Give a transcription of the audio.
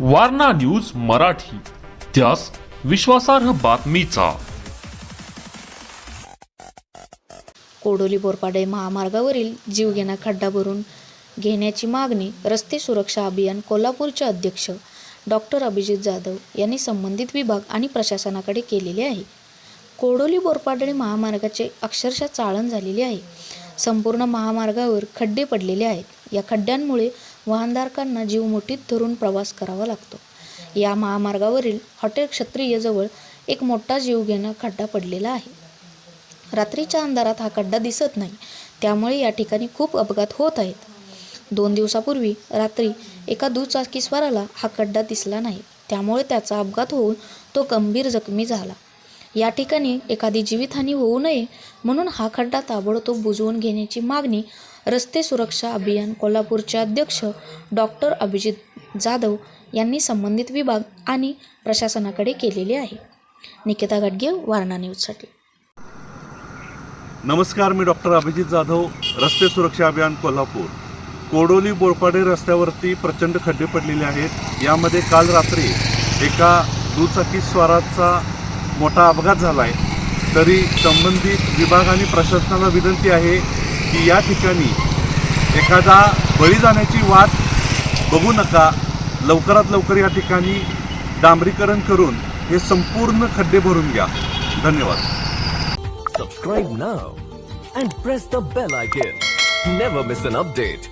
Warna news Marathi, त्यास विश्वासार्ह बातमीचा। कोडोली बोरपाडे महामार्गावरील जीवघेणा खड्डा भरून घेण्याची मागणी रस्ते सुरक्षा अभियान कोल्हापूरचे अध्यक्ष डॉक्टर अभिजित जाधव यांनी संबंधित विभाग आणि प्रशासनाकडे केलेली आहे। कोडोली बोरपाडे महामार्गाचे अक्षरशः चाळण झालेली आहे। संपूर्ण महामार्गावर खड्डे पडलेले आहेत। या खड्ड्यांमुळे वाहनधारकांना जीव मुठीत धरून प्रवास करावा लागतो। या महामार्गावरील हॉटेल क्षत्रिय जवळ एक मोठा जीवघेणा खड्डा पडलेला आहे। रात्रीच्या अंधारात हा खड्डा दिसत नाही, त्यामुळे या ठिकाणी खूप अपघात होत आहेत। 2 दिवसापूर्वी रात्री एका दुचाकीस्वाराला हा खड्डा दिसला नाही, त्यामुळे त्याचा अपघात होऊन तो गंभीर जखमी झाला। या ठिकाणी एखादी जीवितहानी होऊ नये म्हणून हा खड्डा ताबडतोब बुजवून घेण्याची मागणी रस्ते सुरक्षा अभियान कोल्हापूरचे अध्यक्ष डॉक्टर अभिजित जाधव यांनी संबंधित विभाग आणि प्रशासनाकडे केलेली आहे। निकिता घाटगे, वारणा न्यूजसाठी। नमस्कार, मी डॉक्टर अभिजित जाधव, रस्ते सुरक्षा अभियान कोल्हापूर। कोडोली बोरपाडे रस्त्यावरती प्रचंड खड्डे पडलेले आहेत। यामध्ये काल रात्री एका दुचाकीस्वाराचा मोठा अपघात झाला आहे। तरी संबंधित विभाग आणि प्रशासनाला विनंती आहे की या ठिकाणी एखादा बळी जाण्याची वाट बघू नका। लवकरात लवकर या ठिकाणी डांबरीकरण करून हे संपूर्ण खड्डे भरून घ्या। धन्यवाद। Subscribe now and press the bell icon. Never miss an update.